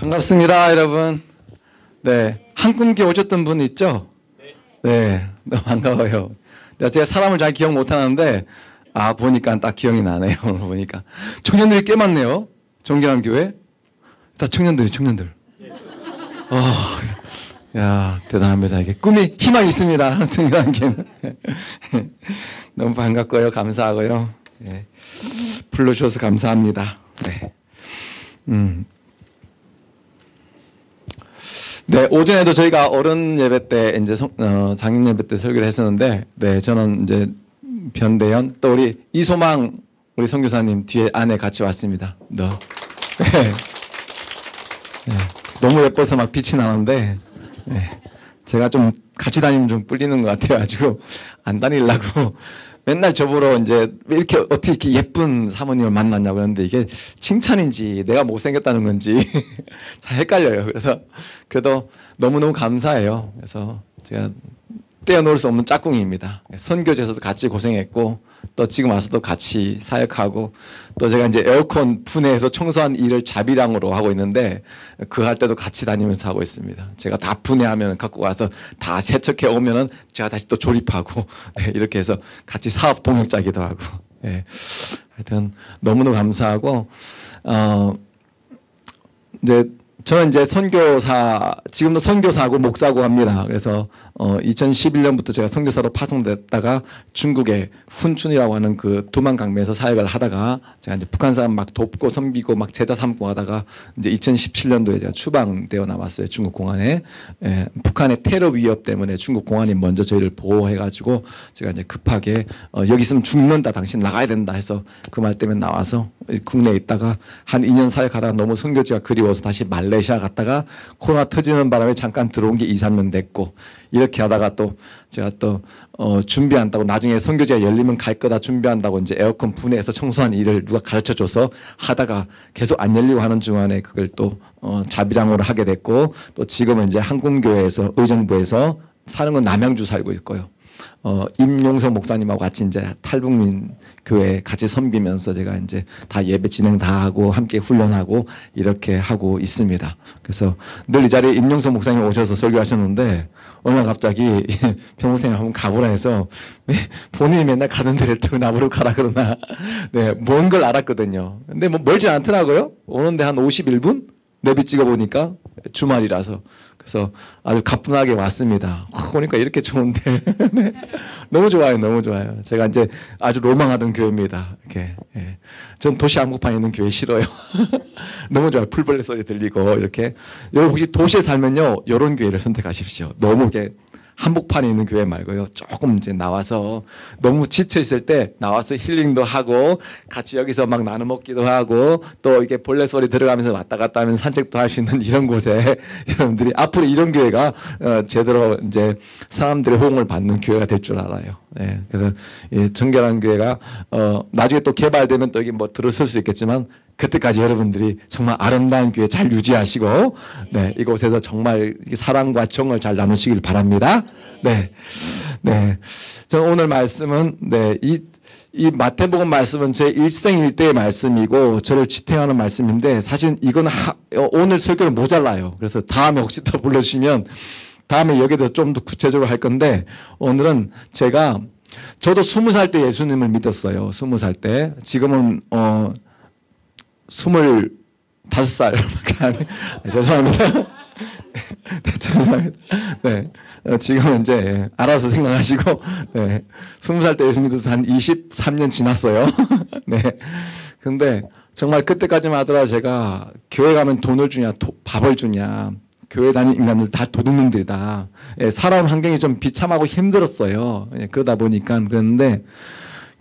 반갑습니다, 여러분. 네, 한꿈교 오셨던 분 있죠? 네, 너무 반가워요. 제가 사람을 잘 기억 못하는데 보니까 딱 기억이 나네요. 오늘 보니까 청년들이 꽤 많네요. 정결한 교회 다 청년들. 야, 대단합니다. 이게 꿈이 희망이 있습니다. 정결한 교회는. 너무 반갑고요, 감사하고요. 네, 불러주셔서 감사합니다. 네. 네, 오전에도 저희가 어른 예배 때 이제 장인 예배 때 설교를 했었는데, 네, 저는 이제 변대현 또 우리 이소망 우리 선교사님 뒤에 안에 같이 왔습니다. 네. 너무 예뻐서 막 빛이 나는데, 네, 제가 좀 같이 다니면 좀 뿔리는 것 같아가지고 안 다니려고 맨날 저보러 이제 이렇게 어떻게 이렇게 예쁜 사모님을 만났냐고 그러는데 이게 칭찬인지 내가 못생겼다는 건지 헷갈려요. 그래서 그래도 너무너무 감사해요. 그래서 제가 떼어놓을 수 없는 짝꿍입니다. 선교제에서도 같이 고생했고 또 지금 와서도 같이 사역하고 또 제가 이제 에어컨 분해해서 청소한 일을 자비량으로 하고 있는데 그 할 때도 같이 다니면서 하고 있습니다. 제가 다 분해하면 갖고 와서 다 세척해 오면은 제가 다시 또 조립하고 네, 이렇게 해서 같이 사업 동역자기도 하고 네. 하여튼 너무너무 감사하고 이제 저는 이제 지금도 선교사고 목사고 합니다. 그래서 2011년부터 제가 선교사로 파송됐다가 중국의 훈춘이라고 하는 그 두만강매에서 사역을 하다가 제가 이제 북한 사람 막 돕고 섬기고 막 제자 삼고 하다가 이제 2017년도에 제가 추방되어 나왔어요. 중국 공안에. 예, 북한의 테러 위협 때문에 중국 공안이 먼저 저희를 보호해가지고 제가 이제 급하게 여기 있으면 죽는다, 당신 나가야 된다 해서 그 말 때문에 나와서 국내에 있다가 한 2년 사역하다가 너무 선교지가 그리워서 다시 말레이시아 갔다가 코로나 터지는 바람에 잠깐 들어온 게 2, 3년 됐고 이렇게 하다가 또 제가 또 준비한다고 나중에 선교지가 열리면 갈 거다 준비한다고 이제 에어컨 분해해서 청소한 일을 누가 가르쳐줘서 하다가 계속 안 열리고 하는 중간에 그걸 또 자비량으로 하게 됐고 또 지금은 이제 한국교회에서 의정부에서 사는 건 남양주 살고 있고요. 임용석 목사님하고 같이 이제 탈북민 교회 같이 섬기면서 제가 이제 다 예배 진행 다 하고 함께 훈련하고 이렇게 하고 있습니다. 그래서 늘 이 자리에 임용석 목사님 오셔서 설교하셨는데 어느 날 갑자기 평생을 한번 가보라 해서 본인이 맨날 가는 데를 또 나보러 가라 그러나 네, 먼 걸 알았거든요. 근데 뭐 멀지 않더라고요. 오는데 한 51분? 내비 찍어보니까 주말이라서 그래서 아주 가뿐하게 왔습니다. 보니까 이렇게 좋은데 네. 너무 좋아요, 너무 좋아요. 제가 이제 아주 로망하던 교회입니다. 이렇게 예. 전 도시 한복판에 있는 교회 싫어요. 너무 좋아요. 풀벌레 소리 들리고 이렇게. 여러분 혹시 도시에 살면요, 이런 교회를 선택하십시오. 너무 이렇게 한복판에 있는 교회 말고요. 조금 이제 나와서 너무 지쳐 있을 때 나와서 힐링도 하고 같이 여기서 막 나눠 먹기도 하고 또 이렇게 벌레 소리 들어가면서 왔다 갔다 하면서 산책도 할 수 있는 이런 곳에 여러분들이 앞으로 이런 교회가 제대로 이제 사람들의 호응을 받는 교회가 될 줄 알아요. 네, 그래서 이 정결한 교회가 나중에 또 개발되면 또 이게 뭐 들어설 수 있겠지만 그때까지 여러분들이 정말 아름다운 교회 잘 유지하시고 네, 이곳에서 정말 사랑과 정을 잘 나누시길 바랍니다. 네, 네. 저는 오늘 말씀은 네, 이 마태복음 말씀은 제 일생일대의 말씀이고 저를 지탱하는 말씀인데 사실 이건 오늘 설교는 모자라요. 그래서 다음에 혹시 더 불러주시면 다음에 여기도 좀 더 구체적으로 할 건데 오늘은 저도 20살 때 예수님을 믿었어요. 20살 때. 지금은 25살밖에 안 해. 죄송합니다. 네, 죄송합니다. 네. 지금은 이제 알아서 생각하시고, 네. 20살 때 예수 믿어서 한 23년 지났어요. 네. 근데 정말 그때까지만 하더라도 제가 교회 가면 돈을 주냐, 밥을 주냐, 교회 다니는 인간들 다 도둑놈들이다. 예, 살아온 환경이 좀 비참하고 힘들었어요. 예, 그러다 보니까 그랬는데,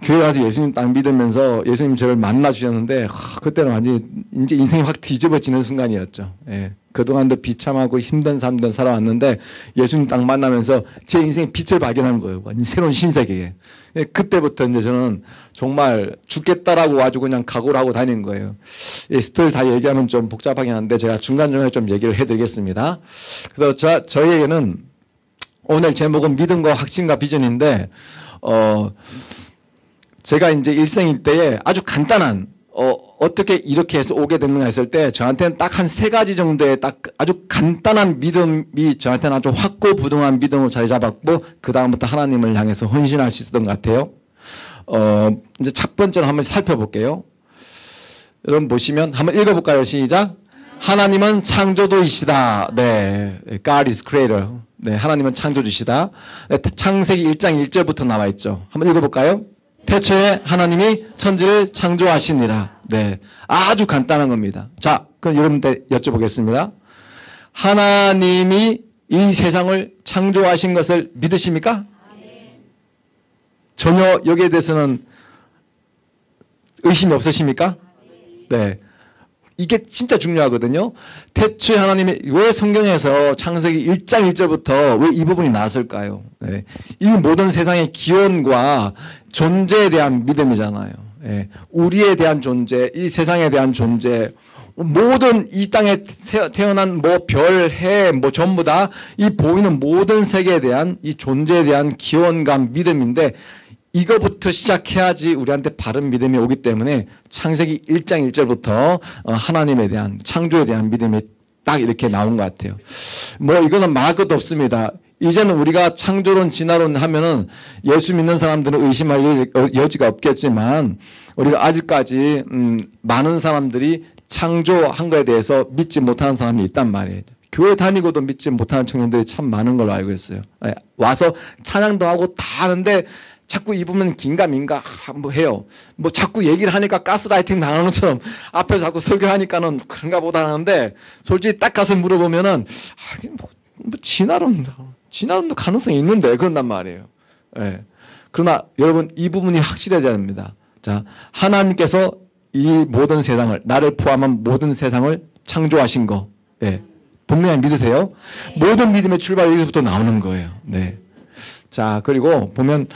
교회 가서 예수님 딱 믿으면서 예수님 저를 만나 주셨는데 그때는 완전히 이제 인생이 확 뒤집어지는 순간이었죠. 예. 그동안도 비참하고 힘든 삶들 살아왔는데 예수님 딱 만나면서 제 인생의 빛을 발견한 거예요. 완전 새로운 신세계에. 예. 그때부터 이제 저는 정말 죽겠다라고 아주 그냥 각오를 하고 다닌 거예요. 이 스토리를 다 얘기하면 좀 복잡하긴 한데 제가 중간중간에 좀 얘기를 해드리겠습니다. 그래서 저희에게는 오늘 제목은 믿음과 확신과 비전인데 제가 이제 일생일 때에 아주 간단한 어떻게 이렇게 해서 오게 됐는가 했을 때 저한테는 딱 한 3가지 정도의 딱 아주 간단한 믿음이 저한테는 아주 확고부동한 믿음으로 자리 잡았고 그 다음부터 하나님을 향해서 헌신할 수 있었던 것 같아요. 이제 첫 번째로 한번 살펴볼게요. 여러분 보시면 한번 읽어볼까요? 시작. 하나님은 창조주이시다. 네, God is creator. 네, 하나님은 창조주시다. 네, 창세기 1장 1절부터 나와 있죠. 한번 읽어볼까요? 태초에 하나님이 천지를 창조하시니라. 네, 아주 간단한 겁니다. 자, 그럼 여러분들 여쭤보겠습니다. 하나님이 이 세상을 창조하신 것을 믿으십니까? 전혀 여기에 대해서는 의심이 없으십니까? 네. 이게 진짜 중요하거든요. 태초에 하나님이 왜 성경에서 창세기 1장 1절부터 왜 이 부분이 나왔을까요? 네. 이 모든 세상의 기원과 존재에 대한 믿음이잖아요. 네. 우리에 대한 존재, 이 세상에 대한 존재, 모든 이 땅에 태어난 뭐 별, 해, 뭐 전부 다 이 보이는 모든 세계에 대한 이 존재에 대한 기원과 믿음인데 이거부터 시작해야지 우리한테 바른 믿음이 오기 때문에 창세기 1장 1절부터 하나님에 대한 창조에 대한 믿음이 딱 이렇게 나온 것 같아요. 뭐 이거는 말할 것도 없습니다. 이제는 우리가 창조론 진화론 하면은 예수 믿는 사람들은 의심할 여지가 없겠지만 우리가 아직까지 많은 사람들이 창조한 거에 대해서 믿지 못하는 사람이 있단 말이에요. 교회 다니고도 믿지 못하는 청년들이 참 많은 걸로 알고 있어요. 와서 찬양도 하고 다 하는데 자꾸 입으면 긴가민가 뭐 해요. 뭐 자꾸 얘기를 하니까 가스라이팅 당하는 것처럼 앞에서 자꾸 설교하니까는 그런가 보다 하는데 솔직히 딱 가서 물어보면은 뭐 진화론도 가능성이 있는데 그런단 말이에요. 예. 그러나 여러분 이 부분이 확실해져야 됩니다. 자, 하나님께서 이 모든 세상을 나를 포함한 모든 세상을 창조하신 거, 예. 분명히 믿으세요. 모든 믿음의 출발이 여기서부터 나오는 거예요. 네. 자, 그리고 보면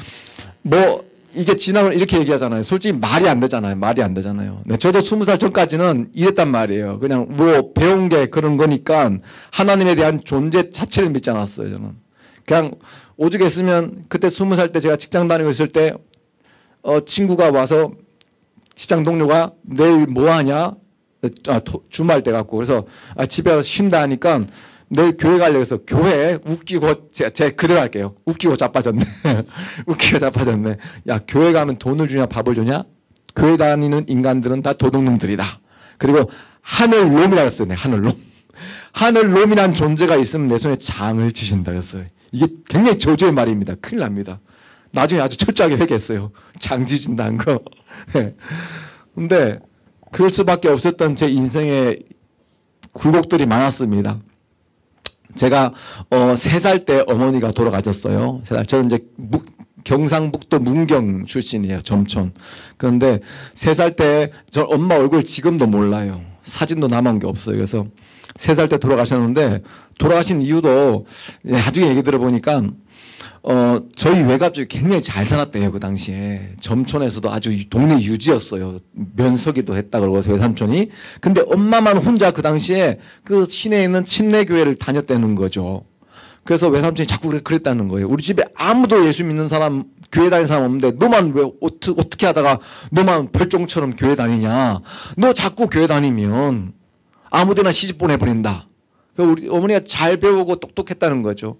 뭐 이게 진화론 이렇게 얘기하잖아요. 솔직히 말이 안 되잖아요. 말이 안 되잖아요. 네, 저도 20살 전까지는 이랬단 말이에요. 그냥 뭐 배운 게 그런 거니까 하나님에 대한 존재 자체를 믿지 않았어요. 저는 그냥 오죽 했으면 그때 20살 때 제가 직장 다니고 있을 때 친구가 와서 직장 동료가 내일 뭐 하냐? 주말 때 갖고 그래서 집에 가서 쉰다 하니까 내일 교회 가려고 해서 교회 웃기고 제가 그대로 할게요. 웃기고 자빠졌네. 웃기고 자빠졌네. 야, 교회 가면 돈을 주냐 밥을 주냐? 교회 다니는 인간들은 다 도둑놈들이다. 그리고 하늘놈이라고 했어요. 네, 하늘놈. 하늘놈이란 존재가 있으면 내 손에 장을 지신다 그랬어요. 이게 굉장히 저주의 말입니다. 큰일 납니다. 나중에 아주 철저하게 회개했어요. 장 지진다는 거. 근데 그럴 수밖에 없었던 제 인생의 굴곡들이 많았습니다. 제가 3살 때 어머니가 돌아가셨어요. 저는 이제 경상북도 문경 출신이에요. 점촌. 그런데 3살 때 저 엄마 얼굴 지금도 몰라요. 사진도 남은 게 없어요. 그래서 3살 때 돌아가셨는데 돌아가신 이유도 나중에 얘기 들어보니까 저희 외가족이 굉장히 잘 살았대요. 그 당시에 점촌에서도 아주 동네 유지였어요. 면서기도 했다 그러고 외삼촌이. 근데 엄마만 혼자 그 당시에 그 시내에 있는 침례교회를 다녔다는 거죠. 그래서 외삼촌이 자꾸 그랬다는 거예요. 우리 집에 아무도 예수 믿는 사람, 교회 다니는 사람 없는데 너만 왜 어떻게 하다가 너만 별종처럼 교회 다니냐. 너 자꾸 교회 다니면 아무데나 시집 보내버린다. 우리 어머니가 잘 배우고 똑똑했다는 거죠.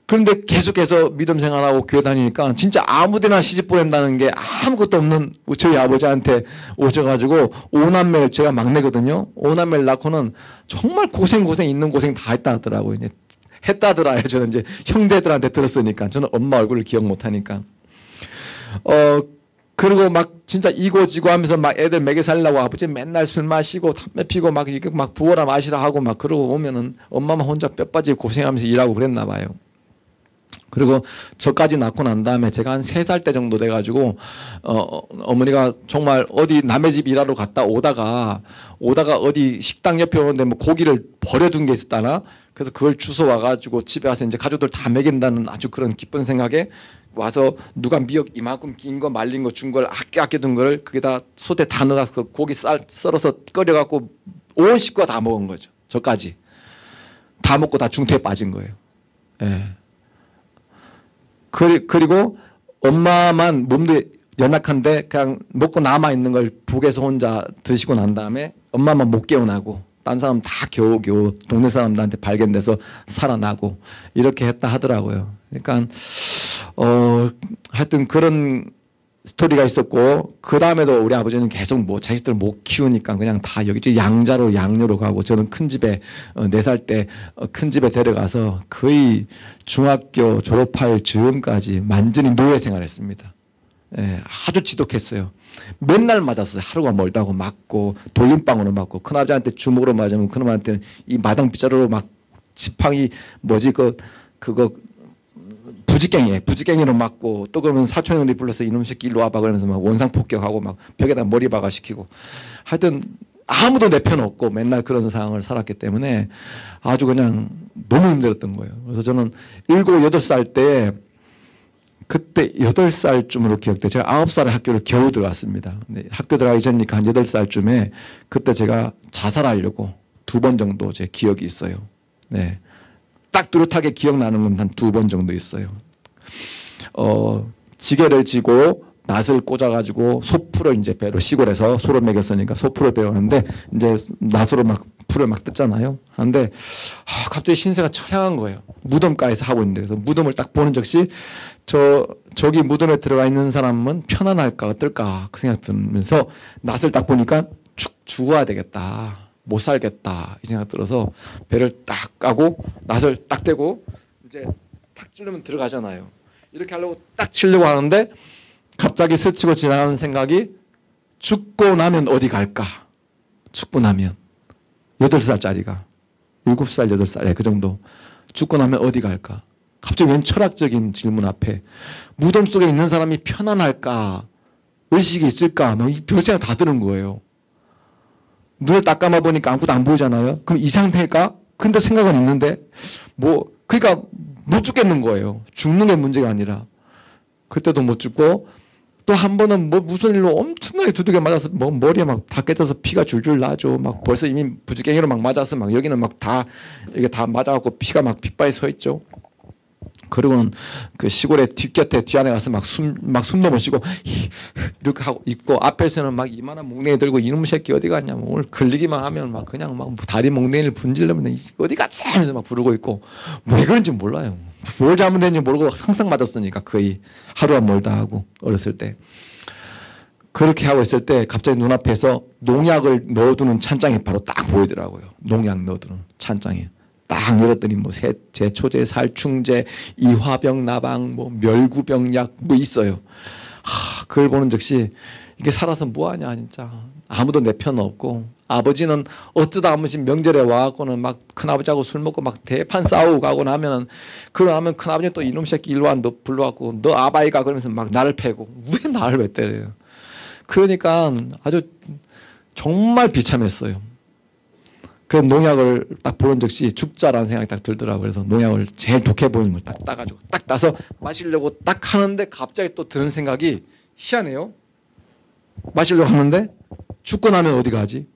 그런데 계속해서 믿음 생활하고 교회 다니니까 진짜 아무데나 시집 보낸다는 게 아무것도 없는 저희 아버지한테 오셔가지고 5남매를 제가 막내거든요. 5남매를 낳고는 정말 고생 있는 고생 다 했다 하더라고요. 이제 했다더라. 저는 이제 형제들한테 들었으니까 저는 엄마 얼굴을 기억 못하니까. 그리고 막 진짜 이고지고 하면서 막 애들 먹여 살려고 아버지 맨날 술 마시고 담배 피고 막 이렇게 막 부어라 마시라 하고 막 그러고 오면은 엄마만 혼자 뼈 빠지고 고생하면서 일하고 그랬나 봐요. 그리고 저까지 낳고 난 다음에 제가 한 3살 때 정도 돼가지고 어머니가 정말 어디 남의 집 일하러 갔다 오다가 어디 식당 옆에 오는데 뭐 고기를 버려둔 게 있었다나 그래서 그걸 주워 와가지고 집에 와서 이제 가족들 다 먹인다는 아주 그런 기쁜 생각에 와서 누가 미역 이만큼 긴 거 말린 거 준 걸 아껴둔 걸 그게다 솥에 다 넣어서 고기 썰어서 끓여갖고 온 식구가 다 먹은 거죠. 저까지 다 먹고 다 중태에 빠진 거예요. 예. 그리고 엄마만 몸도 연약한데 그냥 먹고 남아있는 걸 북에서 혼자 드시고 난 다음에 엄마만 못 깨어나고 딴 사람 다 겨우겨우 동네 사람들한테 발견돼서 살아나고 이렇게 했다 하더라고요. 그러니까 하여튼 그런 스토리가 있었고, 그 다음에도 우리 아버지는 계속 뭐 자식들 못 키우니까 그냥 다 여기저기 양자로 양녀로 가고, 저는 큰 집에 4살 때 큰 집에 데려가서 거의 중학교 졸업할 즈음까지 완전히 노예 생활했습니다. 예, 아주 지독했어요. 맨날 맞았어요. 하루가 멀다고 맞고 돌림방으로 맞고, 큰아버지한테 주먹으로 맞으면 큰아버지한테는 이 마당 빗자루로 막 지팡이 뭐지 그거 부지깽이로 맞고, 또 그러면 사촌 형들이 불러서 이놈 새끼 일로 와봐 그러면서 막 원상 폭격하고 막 벽에다 머리 박아 시키고, 하여튼 아무도 내 편 없고 맨날 그런 상황을 살았기 때문에 아주 그냥 너무 힘들었던 거예요. 그래서 저는 7, 8살 때, 그때 8살쯤으로 기억돼. 제가 9살에 학교를 겨우 들어갔습니다. 근데 학교 들어가기 전이니까 한 8살쯤에 그때 제가 자살하려고 2번 정도 제 기억이 있어요. 네. 딱 뚜렷하게 기억나는 건 한 2번 정도 있어요. 지게를 지고 낫을 꽂아가지고 소풀을 이제 배로, 시골에서 소를 먹였으니까 소풀을 배웠는데 이제 낫으로 막 풀을 막 뜯잖아요. 하는데 갑자기 신세가 처량한 거예요. 무덤가에서 하고 있는데, 그래서 무덤을 딱 보는 즉시 저기 무덤에 들어가 있는 사람은 편안할까 어떨까 그 생각 들면서 낫을 딱 보니까 죽어야 되겠다, 못 살겠다 이 생각 들어서 배를 딱 까고 낫을 딱 떼고 이제 탁 찌르면 들어가잖아요. 이렇게 하려고 딱 치려고 하는데 갑자기 스치고 지나가는 생각이, 죽고 나면 어디 갈까? 죽고 나면 8살짜리가 7살 8살 그 정도, 죽고 나면 어디 갈까? 갑자기 웬 철학적인 질문 앞에 무덤 속에 있는 사람이 편안할까? 의식이 있을까? 막 별 생각 다 드는 거예요. 눈을 딱 감아 보니까 아무것도 안 보이잖아요. 그럼 이 상태일까? 근데 생각은 있는데 그러니까 못 죽겠는 거예요. 죽는 게 문제가 아니라. 그때도 못 죽고, 또 한 번은 뭐 무슨 일로 엄청나게 두들겨 맞아서 뭐 머리에 막 다 깨져서 피가 줄줄 나죠. 막 벌써 이미 부지깽이로 막 맞아서 막 여기는 막 다 이게 다 맞아갖고 피가 막 핏바에 서 있죠. 그리고는 그 시골의 뒷곁에 뒤안에 가서 막 숨 넘어 쉬고 이렇게 하고 있고, 앞에서는 막 이만한 몽둥이 들고 이놈 새끼 어디 갔냐, 뭐 오늘 걸리기만 하면 막 그냥 막 다리 몽둥이를 분질러면 어디 갔어 하면서 막 부르고 있고, 왜 그런지 몰라요. 뭘 잘못했는지 모르고 항상 맞았으니까, 거의 하루가 멀다 하고 어렸을 때. 그렇게 하고 있을 때 갑자기 눈앞에서 농약을 넣어두는 찬장이 바로 딱 보이더라고요. 농약 넣어두는 찬장이 딱 열었더니 뭐 제초제, 살충제, 이화병 나방, 뭐 멸구병약 뭐 있어요. 그걸 보는 즉시 이게 살아서 뭐하냐 진짜. 아무도 내 편 없고, 아버지는 어쩌다 한 번씩 명절에 와갖고는 막 큰아버지하고 술 먹고 막 대판 싸우고 가고 나면은, 그러면 큰아버지 또 이놈 새끼 일로 와 너 불러갖고 너 아바이가 그러면서 막 나를 패고, 왜 나를 왜 때려요. 그러니까 아주 정말 비참했어요. 그래서 농약을 딱 보는 즉시 죽자라는 생각이 딱 들더라고요. 그래서 농약을 제일 독해 보이는 걸 딱 따가지고 딱 따서 마시려고 딱 하는데, 갑자기 또 드는 생각이 희한해요. 마시려고 하는데 죽고 나면 어디 가지?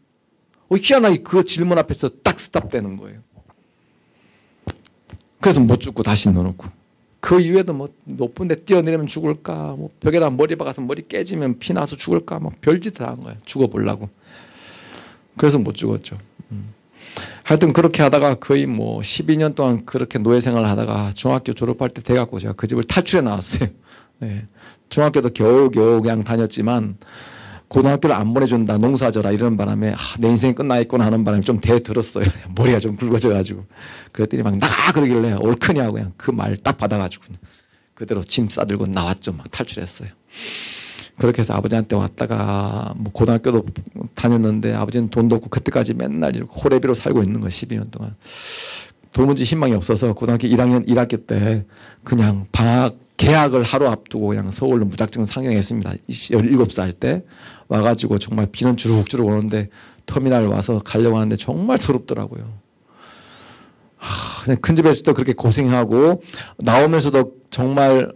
희한하게 그 질문 앞에서 딱 스탑되는 거예요. 그래서 못 죽고 다시 넣어놓고, 그 이후에도 뭐 높은 데 뛰어내리면 죽을까, 뭐 벽에다 머리 박아서 머리 깨지면 피 나서 죽을까, 막 별짓 다 한 거예요. 죽어보려고. 그래서 못 죽었죠. 하여튼 그렇게 하다가 거의 뭐 12년 동안 그렇게 노예 생활을 하다가 중학교 졸업할 때 돼갖고 제가 그 집을 탈출해 나왔어요. 네. 중학교도 겨우겨우 그냥 다녔지만, 고등학교를 안 보내준다, 농사져라 이러는 바람에 내 인생이 끝나있구나 하는 바람에 좀 대들었어요. 머리가 좀 굵어져가지고. 그랬더니 막 나가 그러길래 옳거냐고 그냥 그 말 딱 받아가지고 그대로 짐 싸들고 나왔죠. 막 탈출했어요. 그렇게 해서 아버지한테 왔다가 뭐 고등학교도 다녔는데, 아버지는 돈도 없고 그때까지 맨날 이렇게 호래비로 살고 있는 거예요. 12년 동안. 도무지 희망이 없어서 고등학교 1학년 1학기 때 그냥 개학을 하루 앞두고 그냥 서울로 무작정 상경했습니다. 17살 때 와가지고 정말 비는 주룩주룩 오는데 터미널 와서 가려고 하는데 정말 서럽더라고요. 그냥 큰 집에 있을 때 그렇게 고생하고 나오면서도 정말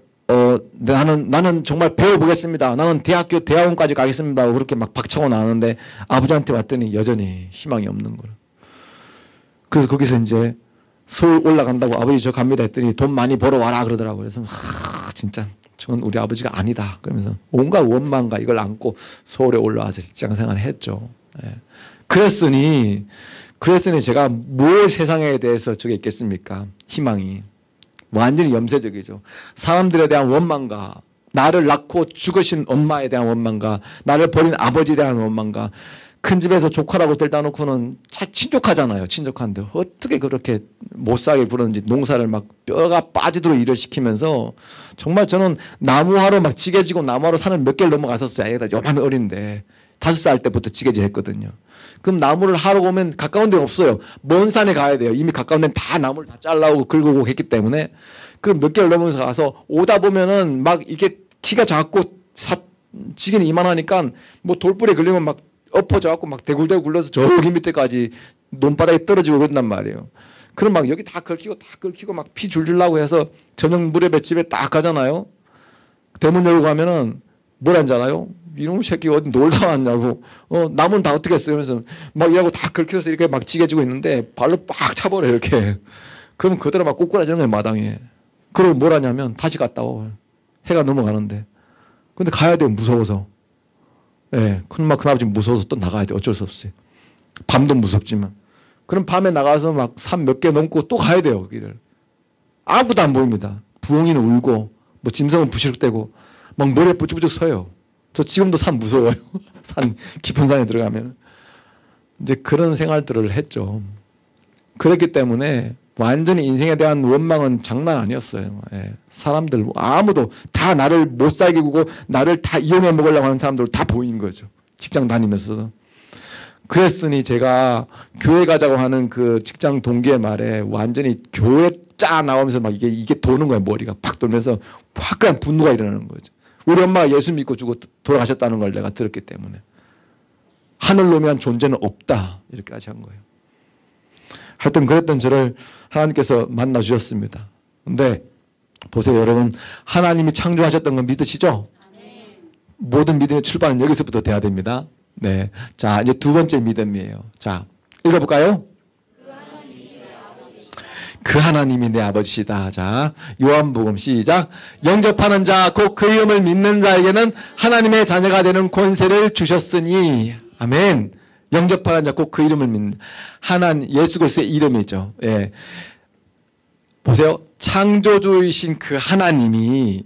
나는 정말 배워보겠습니다. 나는 대학원까지 가겠습니다. 그렇게 막 박차고 나왔는데, 아버지한테 왔더니 여전히 희망이 없는 거예요. 그래서 거기서 이제 서울 올라간다고 아버지 저 갑니다 했더니 돈 많이 벌어 와라 그러더라고요. 그래서 진짜 저건 우리 아버지가 아니다. 그러면서 온갖 원망과 이걸 안고 서울에 올라와서 직장 생활을 했죠. 예. 그랬으니 제가 뭘 세상에 대해서 저게 있겠습니까? 희망이. 완전히 염세적이죠. 사람들에 대한 원망과 나를 낳고 죽으신 엄마에 대한 원망과 나를 버린 아버지에 대한 원망과 큰 집에서 조카라고 들다 놓고는 친족하잖아요. 친족한데 어떻게 그렇게 못살게 굴었는지 농사를 막 뼈가 빠지도록 일을 시키면서 정말 저는 나무하러 막 지게지고 나무하러 산을 몇 개를 넘어갔었어요. 애가 요만 어린데 5살 때부터 지게질 했거든요. 그럼 나무를 하러 오면 가까운 데는 없어요. 먼 산에 가야 돼요. 이미 가까운 데는 다 나무를 다 잘라오고 긁고 했기 때문에. 그럼 몇 개를 넘으면서 가서 오다 보면은 막 이게 키가 작고 지게는 이만하니까 뭐 돌불에 걸리면 막 엎어져 갖고 막 대굴대굴 굴러서 저기 밑에까지 논바닥에 떨어지고 그런단 말이에요. 그럼 막 여기 다 긁히고 막 피 줄줄 나고 해서 저녁 무렵에 집에 딱 가잖아요. 대문 열고 가면은 뭘 한잖아요. 이놈 새끼 어디 놀다 왔냐고. 나무는 다 어떻게 했어요? 그래서 막 이하고 다 긁혀서 이렇게 막 지게지고 있는데 발로 빡 차버려 이렇게. 그럼 그대로 막 꼬꾸라지는 거예요 마당에. 그리고 뭘 하냐면 다시 갔다 와. 해가 넘어가는데. 근데 가야 돼요 무서워서. 예, 큰아버지 무서워서 또 나가야 돼. 어쩔 수 없어요. 밤도 무섭지만. 그럼 밤에 나가서 막 산 몇 개 넘고 또 가야 돼요. 그 길을. 아무도 안 보입니다. 부엉이는 울고 뭐 짐승은 부시럭대고 막 머리에 부쩍부쩍 서요. 저 지금도 산 무서워요. 산 깊은 산에 들어가면. 이제 그런 생활들을 했죠. 그렇기 때문에 완전히 인생에 대한 원망은 장난 아니었어요. 예. 사람들 아무도 다 나를 못 살게 구고 나를 다 이용해 먹으려고 하는 사람들 다 보인 거죠. 직장 다니면서도. 그랬으니 제가 교회 가자고 하는 그 직장 동기의 말에 완전히 교회 짜 나오면서 막 이게 도는 거예요. 머리가 팍 돌면서 확한 분노가 일어나는 거죠. 우리 엄마가 예수 믿고 죽고 돌아가셨다는 걸 내가 들었기 때문에 하늘놈이란 존재는 없다 이렇게까지 한 거예요. 하여튼 그랬던 저를 하나님께서 만나 주셨습니다. 근데 보세요 여러분, 하나님이 창조하셨던 건 믿으시죠? 모든 믿음의 출발은 여기서부터 돼야 됩니다. 네, 자 이제 두 번째 믿음이에요. 자 읽어볼까요? 그 하나님이 내 아버지시다. 자 요한복음 시작. 영접하는 자 곧 그 이름을 믿는 자에게는 하나님의 자녀가 되는 권세를 주셨으니. 아멘. 영접하는 자 곧 그 이름을 믿는 예수 그리스도의 이름이죠. 예. 보세요. 창조주이신 그 하나님이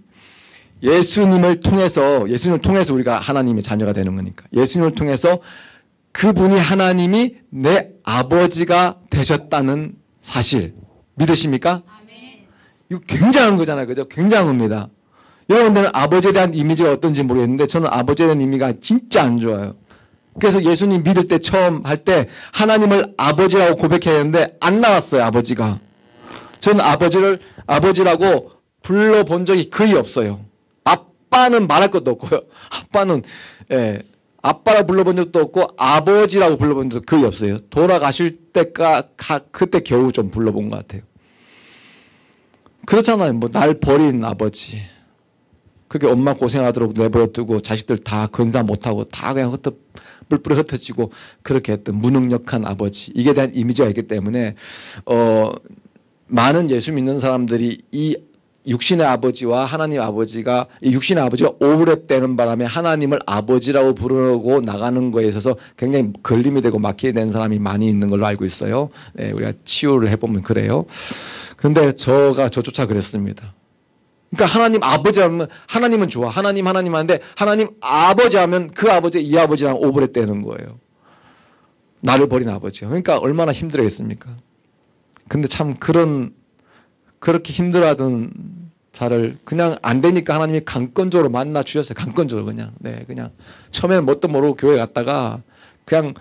예수님을 통해서 우리가 하나님의 자녀가 되는 거니까 예수님을 통해서 그분이 하나님이 내 아버지가 되셨다는 사실 믿으십니까? 이거 굉장한 거잖아요. 그죠? 굉장한 겁니다. 여러분들은 아버지에 대한 이미지가 어떤지 모르겠는데 저는 아버지에 대한 이미지가 진짜 안 좋아요. 그래서 예수님 믿을 때 처음 할 때 하나님을 아버지라고 고백해야 했는데 안 나왔어요. 아버지가. 저는 아버지라고 불러본 적이 거의 없어요. 아빠는 말할 것도 없고요. 아빠라 불러본 적도 없고 아버지라고 불러본 적도 거의 없어요. 돌아가실 때가 그때 겨우 좀 불러본 것 같아요. 그렇잖아요. 뭐 날 버린 아버지. 그게 엄마 고생하도록 내버려두고 자식들 다 건사 못하고 다 그냥 뿔뿔이 흩어지고 그렇게 했던 무능력한 아버지. 이게 대한 이미지가 있기 때문에 많은 예수 믿는 사람들이 이 육신의 아버지와 하나님 아버지가 이 육신의 아버지가 오버랩되는 바람에 하나님을 아버지라고 부르고 나가는 거에 있어서 굉장히 걸림이 되고 막히게 된 사람이 많이 있는 걸로 알고 있어요. 네, 우리가 치유를 해보면 그래요. 그런데 저조차 그랬습니다. 그러니까 하나님 아버지 하면 하나님은 좋아. 하나님 하는데 하나님 아버지 하면 그 아버지 이 아버지랑 오버랩되는 거예요. 나를 버린 아버지요. 그러니까 얼마나 힘들겠습니까? 근데 참 그렇게 힘들어하던 자를 그냥 안 되니까 하나님이 강권적으로 만나 주셨어요. 강권적으로 그냥. 네, 그냥 처음에는 뭣도 모르고 교회 갔다가 그냥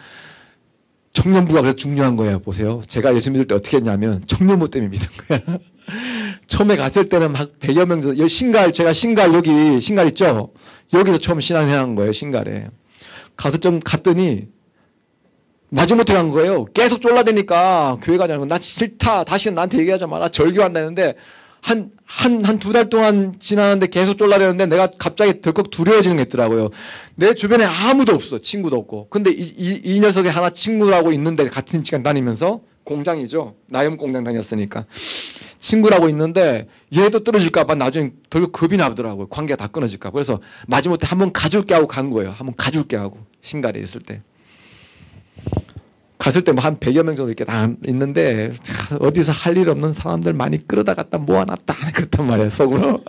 청년부가 그래서 중요한 거예요. 보세요. 제가 예수 믿을 때 어떻게 했냐면 청년부 때문에 믿은 거야. 처음에 갔을 때는 막 100여 명, 제가 신갈 여기 신갈 있죠? 여기서 처음 신앙생활한 거예요. 신갈에. 갔더니 마지못해 간 거예요. 계속 쫄라대니까 교회 가자는 거. 나 싫다. 다시는 나한테 얘기하지 마라. 절교한다는데 한 두 달 동안 지나는데 계속 쫄라대는데 내가 갑자기 덜컥 두려워지는 게 있더라고요. 내 주변에 아무도 없어. 친구도 없고. 근데 이 녀석이 하나 친구라고 있는데 같은 시간 다니면서 공장이죠. 나염 공장 다녔으니까. 친구라고 있는데 얘도 떨어질까 봐 나중에 결국 겁이 나더라고요. 관계가 다 끊어질까 봐. 그래서 마지못해 한번 가줄게 하고 간 거예요. 한번 가줄게 하고 신갈에 있을 때. 갔을 때 뭐 한 100여 명 정도 이렇게 다 있는데 어디서 할 일 없는 사람들 많이 끌어다 갖다 모아놨다 그랬단 말이에요. 속으로.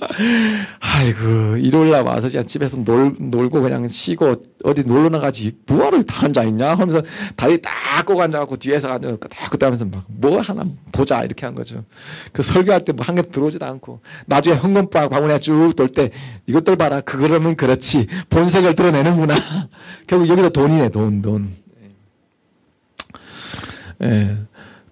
아이고 일요일날 와서 그냥 집에서 놀고 그냥 쉬고 어디 놀러 나가지 뭐하러 다 앉아있냐 하면서 다리 딱 꼬고 앉아갖고 뒤에서 앉아서 그때 하면서 막 뭐 하나 보자 이렇게 한 거죠. 그 설교할 때 뭐 한 개 들어오지도 않고 나중에 현금박 방문에 쭉 돌 때 이것들 봐라 그러면 그렇지 본색을 드러내는구나. 결국 여기도 돈이네 돈. 예.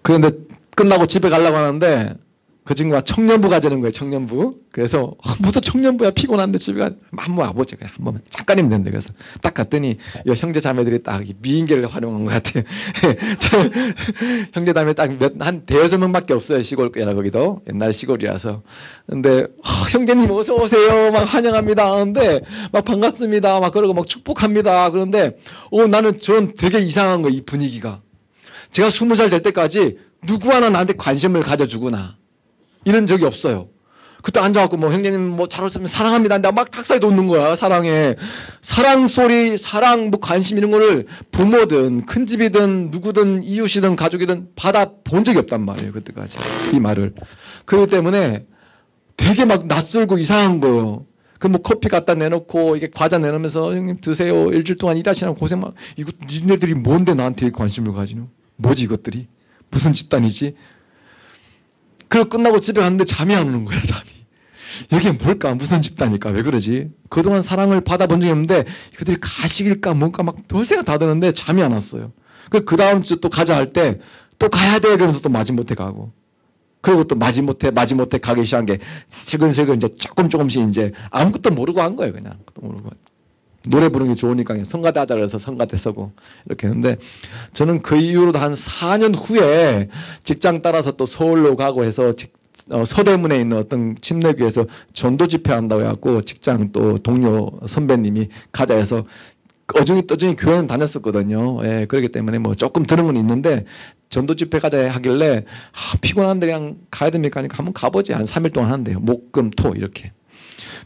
그런데 끝나고 집에 가려고 하는데 그 친구가 청년부 가자는 거예요. 청년부. 그래서 무슨 청년부야 피곤한데 집에 가 한번 와보자. 그냥 한 번만 잠깐이면 된대. 그래서 딱 갔더니 이 형제 자매들이 딱 미인계를 활용한 것 같아요. 형제 자매 딱 한 대여섯 명밖에 없어요. 시골이라 거기도 옛날 시골이라서. 근데 형제님 어서 오세요. 막 환영합니다. 하는데 막 반갑습니다. 막 그러고 막 축복합니다. 그런데 나는 저는 되게 이상한 거예요. 이 분위기가. 제가 20살 될 때까지 누구 하나 나한테 관심을 가져주거나 이런 적이 없어요. 그때 앉아갖고 뭐 형님 뭐 잘 오셨으면 사랑합니다. 내가 막 탁사에 돋는 거야. 사랑에. 사랑 소리, 사랑 뭐 관심 이런 거를 부모든 큰 집이든 누구든 이웃이든 가족이든 받아본 적이 없단 말이에요. 그때까지. 이 말을. 그렇기 때문에 되게 막 낯설고 이상한 거예요. 그 뭐 커피 갖다 내놓고 이게 과자 내놓으면서 형님 드세요. 일주일 동안 일하시느라 고생 막 이거 니네들이 뭔데 나한테 관심을 가지노? 뭐지 이것들이? 무슨 집단이지? 그리고 끝나고 집에 갔는데 잠이 안 오는 거야. 잠이. 이게 뭘까? 무슨 집단일까? 왜 그러지? 그동안 사랑을 받아본 적이 없는데 이것들이 가식일까? 뭔가 막 별생각 다 드는데 잠이 안 왔어요. 그 다음 주 또 가자 할 때 또 가야 돼. 그러면서 또 마지못해 가고. 그리고 또 마지못해 가기 시작한 게 슬근슬근 이제 조금씩 이제 아무것도 모르고 한 거예요. 그냥. 아무것도 모르고. 노래 부르는 게 좋으니까 그냥 성가대 하자 그래서 성가대 쓰고 이렇게 했는데 저는 그 이후로도 한 4년 후에 직장 따라서 또 서울로 가고 해서 서대문에 있는 어떤 침례교에서 전도 집회 한다고 해갖고 직장 또 동료 선배님이 가자 해서 어중이 교회는 다녔었거든요. 예, 그렇기 때문에 뭐 조금 들은 건 있는데 전도 집회 가자 하길래 피곤한데 그냥 가야 됩니까? 하니까 한번 가보지. 한 3일 동안 한대요. 목, 금, 토 이렇게.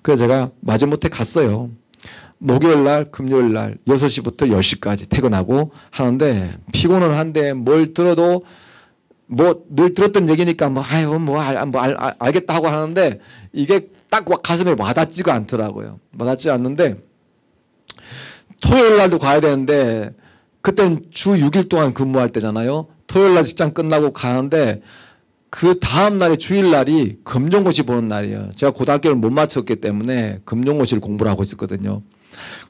그래서 제가 마지못해 갔어요. 목요일 날, 금요일 날 6시부터 10시까지 퇴근하고 하는데 피곤은 한데 뭘 들어도 뭐 늘 들었던 얘기니까 알겠다 하고 하는데 이게 딱 가슴에 와닿지가 않더라고요. 와닿지 않는데 토요일 날도 가야 되는데 그때는 주 6일 동안 근무할 때잖아요. 토요일 날 직장 끝나고 가는데 그 다음 날이 주일 날이 금종고시 보는 날이에요. 제가 고등학교를 못 마쳤기 때문에 금종고시를 공부를 하고 있었거든요.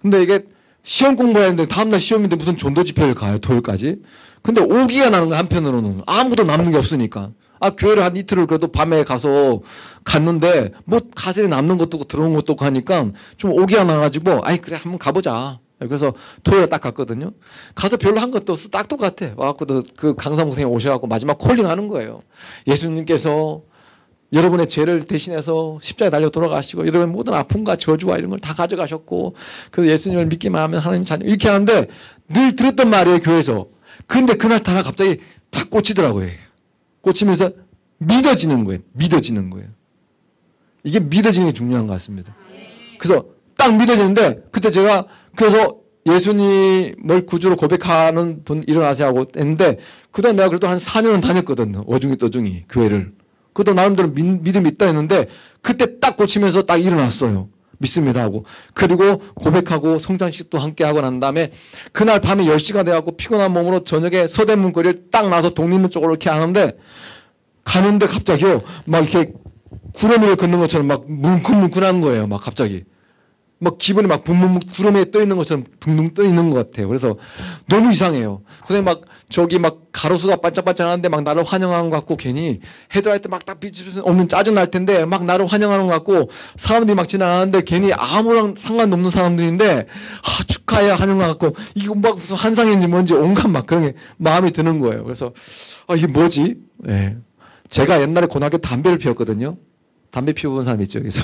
근데 이게 시험 공부해야 하는데 다음날 시험인데 무슨 전도 집회를 가요, 토요일까지. 근데 오기가 나는 거야, 한편으로는. 아무것도 남는 게 없으니까. 교회를 한 이틀을 그래도 밤에 가서 갔는데 뭐 가슴에 남는 것도 없고 들어온 것도 없고 하니까 좀 오기가 나가지고 그래 한번 가보자. 그래서 토요일에 딱 갔거든요. 가서 별로 한 것도 없어. 딱 똑같아. 와갖고 그 강사무 선생님 오셔갖고 마지막 콜링 하는 거예요. 예수님께서 여러분의 죄를 대신해서 십자가에 달려 돌아가시고 여러분의 모든 아픔과 저주와 이런 걸 다 가져가셨고 그래서 예수님을 믿기만 하면 하나님 자녀 이렇게 하는데 늘 들었던 말이에요. 교회에서. 근데 그날 다 갑자기 딱 꽂히더라고요. 꽂히면서 믿어지는 거예요. 믿어지는 거예요. 이게 믿어지는 게 중요한 것 같습니다. 그래서 딱 믿어지는데 그때 제가 그래서 예수님을 구주로 고백하는 분 일어나세요 하고 했는데 그동안 내가 그래도 한 4년은 다녔거든. 어중이 떠중이 교회를. 그래도 나름대로 믿음이 있다 했는데 그때 딱 꽂히면서 딱 일어났어요. 믿습니다 하고. 그리고 고백하고 성장식도 함께 하고 난 다음에 그날 밤에 10시가 돼갖고 피곤한 몸으로 저녁에 서대문 거리를 딱 나서 독립문 쪽으로 이렇게 하는데 가는데 갑자기요. 막 이렇게 구름 위를 걷는 것처럼 막 뭉클뭉클한 거예요. 막 갑자기. 막 기분이 막 붕붕 구름에 떠 있는 것처럼 붕붕 떠 있는 것 같아요. 그래서 너무 이상해요. 근데 막 저기 막 가로수가 반짝반짝하는데 막 나를 환영하는 것 같고 괜히 헤드라이트 막 딱 비치면 오면 짜증 날 텐데 막 나를 환영하는 것 같고 사람들이 막 지나가는데 괜히 아무랑 상관없는 사람들인데 축하해 하는 것 같고 이거 막 무슨 환상인지 뭔지 온갖 막 그런 게 마음이 드는 거예요. 그래서 이게 뭐지? 네. 제가 옛날에 고등학교 담배를 피웠거든요. 담배 피워본 사람 있죠, 여기서.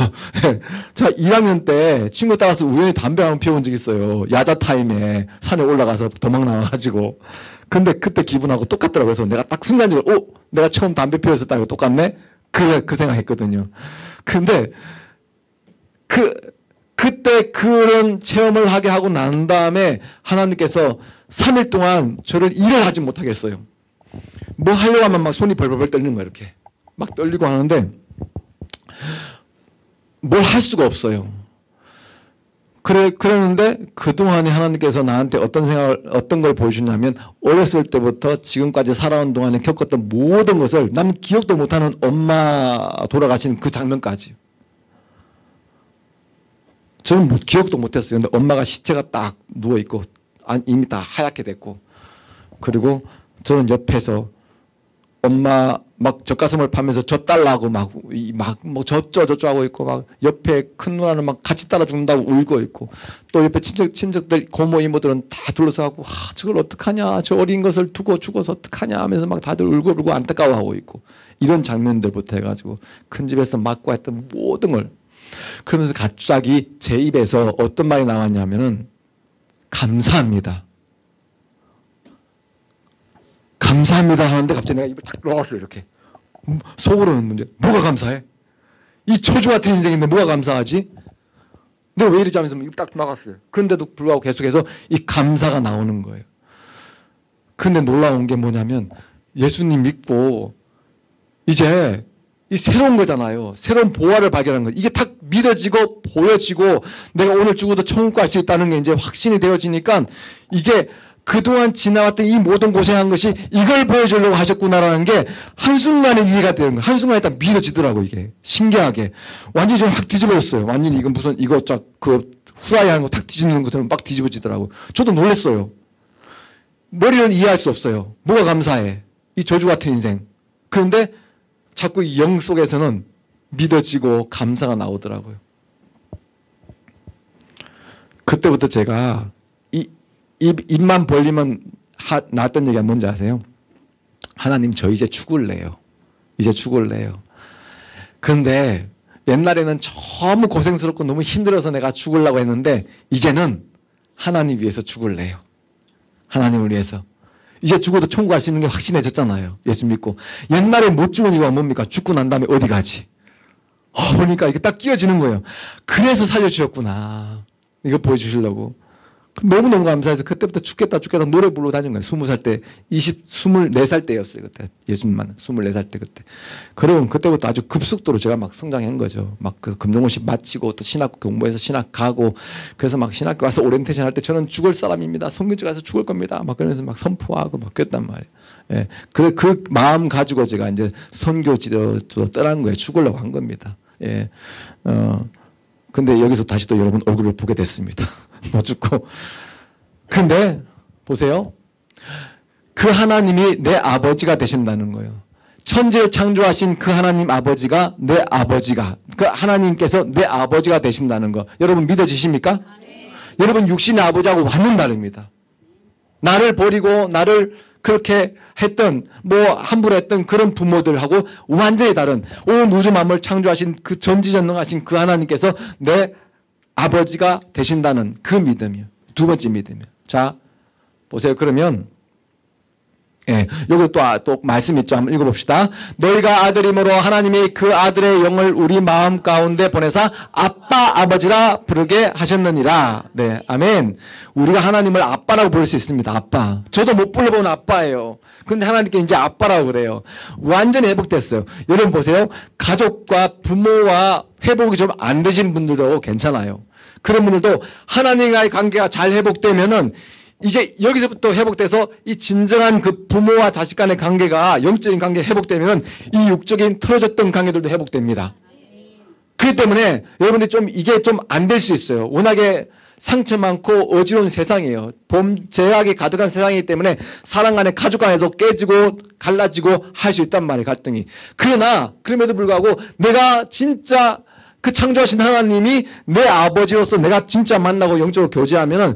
제가 2학년 때 친구 따라서 우연히 담배 한번 피워본 적이 있어요. 야자 타임에 산에 올라가서 도망 나와가지고. 근데 그때 기분하고 똑같더라고요. 그래서 내가 딱 순간적으로, 내가 처음 담배 피웠었다는 거 똑같네? 그 생각했거든요. 근데 그때 그런 체험을 하게 하고 난 다음에 하나님께서 3일 동안 저를 일을 하지 못하겠어요. 뭐 하려고 하면 막 손이 벌벌벌 떨리는 거예요. 이렇게 막 떨리고 하는데 뭘 할 수가 없어요. 그러는데 그동안에 하나님께서 나한테 어떤 걸 보여주냐면 어렸을 때부터 지금까지 살아온 동안에 겪었던 모든 것을 남 기억도 못하는 엄마 돌아가신 그 장면까지. 저는 기억도 못했어요. 근데 엄마가 시체가 딱 누워있고 이미 다 하얗게 됐고 그리고 저는 옆에서 엄마 막 젖가슴을 파면서 젖달라고 뭐 저쩌 하고 있고 막 옆에 큰 누나는 막 같이 따라 죽는다고 울고 있고 또 옆에 친척들 고모 이모들은 다 둘러싸고 저걸 어떡하냐 저 어린 것을 두고 죽어서 어떡하냐 하면서 막 다들 울고 안타까워하고 있고 이런 장면들부터 해가지고 큰 집에서 맡고 했던 모든 걸 그러면서 갑자기 제 입에서 어떤 말이 나왔냐면은 감사합니다. 감사합니다 하는데 갑자기 내가 입을 딱 놓았어요. 이렇게 속으로는 문제 뭐가 감사해? 이 저주 같은 인생인데 뭐가 감사하지? 내가 왜 이러지 하면서 입을 딱 막았어요. 그런데도 불구하고 계속해서 이 감사가 나오는 거예요. 근데 놀라운 게 뭐냐면 예수님 믿고 이제 이 새로운 거잖아요. 새로운 보화를 발견한 거예요. 이게 딱 믿어지고 보여지고 내가 오늘 죽어도 천국 갈 수 있다는 게 이제 확신이 되어지니까 이게 그동안 지나왔던 이 모든 고생한 것이 이걸 보여주려고 하셨구나라는 게 한순간에 이해가 되는 거예요. 한순간에 딱 믿어지더라고 이게. 신기하게. 완전히 좀 확 뒤집어졌어요. 완전히 이건 무슨 이거 후라이 하는 거 탁 뒤집는 것처럼 막 뒤집어지더라고. 저도 놀랐어요. 머리는 이해할 수 없어요. 뭐가 감사해. 이 저주 같은 인생. 그런데 자꾸 이 영 속에서는 믿어지고 감사가 나오더라고요. 그때부터 제가 입만 벌리면 나왔던 얘기가 뭔지 아세요? 하나님 저 이제 죽을래요. 이제 죽을래요. 그런데 옛날에는 너무 고생스럽고 너무 힘들어서 내가 죽으려고 했는데 이제는 하나님 위해서 죽을래요. 하나님을 위해서. 이제 죽어도 천국 갈 수 있는 게 확신해졌잖아요. 예수 믿고. 옛날에 못 죽은 이유가 뭡니까? 죽고 난 다음에 어디 가지? 보니까 이게 딱 끼어지는 거예요. 그래서 살려주셨구나. 이거 보여주시려고. 너무너무 감사해서 그때부터 죽겠다 노래 부르고 다닌 거예요. 20살 때, 24살 때였어요. 그때. 예수님만 24살 때 그때. 그러고 그때부터 아주 급속도로 제가 막 성장한 거죠. 막 그 금종고시 마치고 또 신학 공부해서 신학 가고 그래서 막 신학교 가서 오리엔테이션 할 때 저는 죽을 사람입니다. 성경주 가서 죽을 겁니다. 막 그러면서 막 선포하고 막 그랬단 말이에요. 예. 그 마음 가지고 제가 이제 선교지도 떠난 거예요. 죽으려고 한 겁니다. 예. 근데 여기서 다시 또 여러분 얼굴을 보게 됐습니다. 못 죽고. 근데 보세요. 그 하나님이 내 아버지가 되신다는 거예요. 천지를 창조하신 그 하나님 아버지가 내 아버지가 그 하나님께서 내 아버지가 되신다는 거 여러분 믿어지십니까? 네. 여러분 육신의 아버지하고 완전 다릅니다. 나를 버리고 나를 그렇게 했던 뭐 함부로 했던 그런 부모들하고 완전히 다른 온 우주 만물 창조하신 그 전지전능하신 그 하나님께서 내 아버지가 되신다는 그 믿음이요. 두 번째 믿음이요. 자, 보세요. 그러면 예, 여기 또 말씀 있죠. 한번 읽어봅시다. 너희가 아들이므로 하나님이 그 아들의 영을 우리 마음 가운데 보내사 아빠 아버지라 부르게 하셨느니라. 네, 아멘. 우리가 하나님을 아빠라고 부를 수 있습니다. 아빠. 저도 못 불러본 아빠예요. 근데 하나님께 이제 아빠라고 그래요. 완전히 회복됐어요. 여러분 보세요. 가족과 부모와 회복이 좀 안 되신 분들도 괜찮아요. 그런 분들도 하나님과의 관계가 잘 회복되면은 이제 여기서부터 회복돼서 이 진정한 그 부모와 자식 간의 관계가 영적인 관계 회복되면 이 육적인 틀어졌던 관계들도 회복됩니다. 그렇기 때문에 여러분들이 좀 이게 좀 안 될 수 있어요. 워낙에 상처 많고 어지러운 세상이에요. 제약이 가득한 세상이기 때문에 사람 간의 가족 간에도 깨지고 갈라지고 할 수 있단 말이에요. 갈등이. 그러나 그럼에도 불구하고 내가 진짜 그 창조하신 하나님이 내 아버지로서 내가 진짜 만나고 영적으로 교제하면은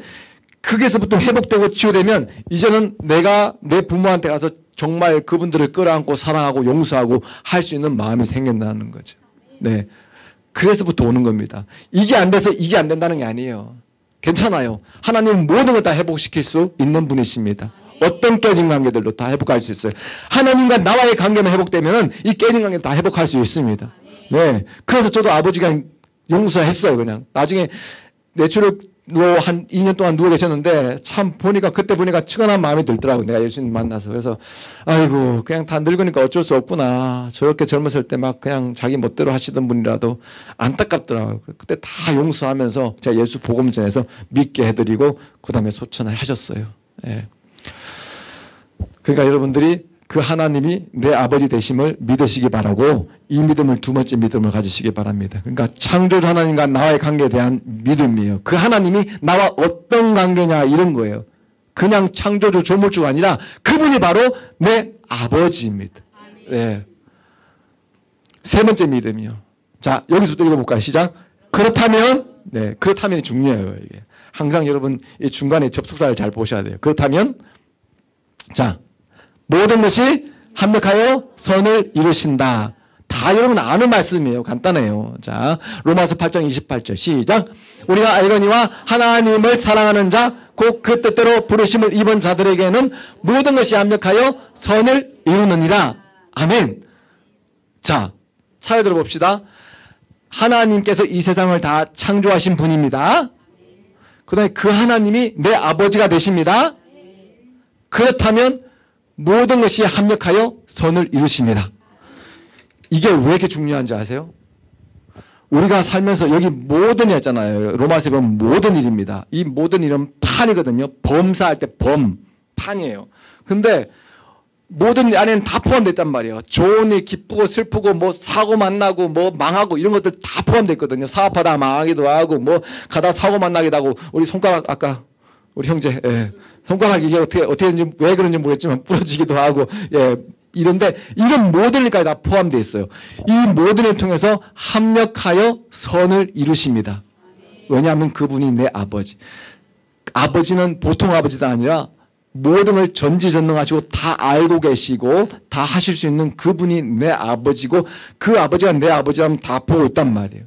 거기서부터 회복되고 치유되면 이제는 내가 내 부모한테 가서 정말 그분들을 끌어안고 사랑하고 용서하고 할 수 있는 마음이 생긴다는 거죠. 네. 그래서부터 오는 겁니다. 이게 안 돼서 이게 안 된다는 게 아니에요. 괜찮아요. 하나님은 모든 걸 다 회복시킬 수 있는 분이십니다. 어떤 깨진 관계들도 다 회복할 수 있어요. 하나님과 나와의 관계만 회복되면 이 깨진 관계 다 회복할 수 있습니다. 네. 그래서 저도 아버지가 용서했어요. 그냥 나중에 뇌출혈로 한 2년 동안 누워 계셨는데 참 보니까 그때 보니까 측은한 마음이 들더라고요. 내가 예수님 만나서. 그래서 아이고 그냥 다 늙으니까 어쩔 수 없구나. 저렇게 젊었을 때 막 그냥 자기 멋대로 하시던 분이라도 안타깝더라고요. 그때 다 용서하면서 제가 예수 복음 전해서 믿게 해드리고 그 다음에 소천을 하셨어요. 예. 그러니까 여러분들이 그 하나님이 내 아버지 되심을 믿으시기 바라고 이 믿음을 두 번째 믿음을 가지시기 바랍니다. 그러니까 창조주 하나님과 나와의 관계에 대한 믿음이에요. 그 하나님이 나와 어떤 관계냐 이런 거예요. 그냥 창조주 조물주가 아니라 그분이 바로 내 아버지입니다. 네. 세 번째 믿음이요. 자, 여기서부터 읽어볼까요? 시작. 그렇다면, 네, 그렇다면이 중요해요. 이게 항상 여러분 이 중간에 접속사를 잘 보셔야 돼요. 그렇다면, 자, 모든 것이 합력하여 선을 이루신다. 다 여러분 아는 말씀이에요. 간단해요. 자, 로마서 8장 28절 시작. 우리가 알거니와 하나님을 사랑하는 자, 곧 그 뜻대로 부르심을 입은 자들에게는 모든 것이 합력하여 선을 이루느니라. 아멘. 자, 차례 들어봅시다. 하나님께서 이 세상을 다 창조하신 분입니다. 그 다음에 그 하나님이 내 아버지가 되십니다. 그렇다면 모든 것이 합력하여 선을 이루십니다. 이게 왜 이렇게 중요한지 아세요? 우리가 살면서 여기 모든 일 했잖아요. 로마서에 보면 모든 일입니다. 이 모든 일은 판이거든요. 범사할 때 판이에요. 근데 모든 일 안에는 다 포함되어 있단 말이에요. 좋은 일, 기쁘고 슬프고 뭐 사고 만나고 뭐 망하고 이런 것들 다 포함되어 있거든요. 사업하다 망하기도 하고 뭐 가다 사고 만나기도 하고 우리 손가락 아까 우리 형제 손가락 이게 어떻게든지 왜 그런지 모르겠지만 부러지기도 하고 이런데 이런 모든 일까지 다 포함되어 있어요. 이 모든 일을 통해서 합력하여 선을 이루십니다. 왜냐하면 그분이 내 아버지. 아버지는 보통 아버지가 아니라 모든 걸 전지전능하시고 다 알고 계시고 다 하실 수 있는 그분이 내 아버지고 그 아버지가 내 아버지라면 다 보고 있단 말이에요.